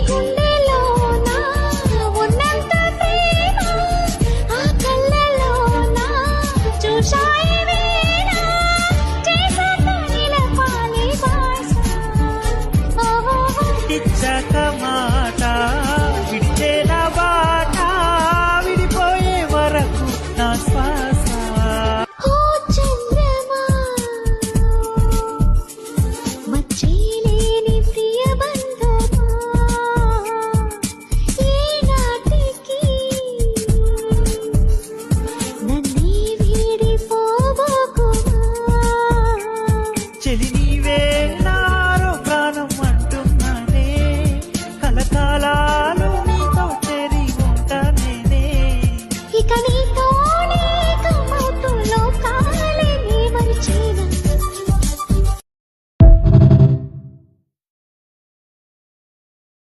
గుండెలోన ఉన్నంత ప్రేమ ఆ కళ్ళలోన చూశాయి వీణ చేశాక నిలపాలి భాష ఇచ్చక మాట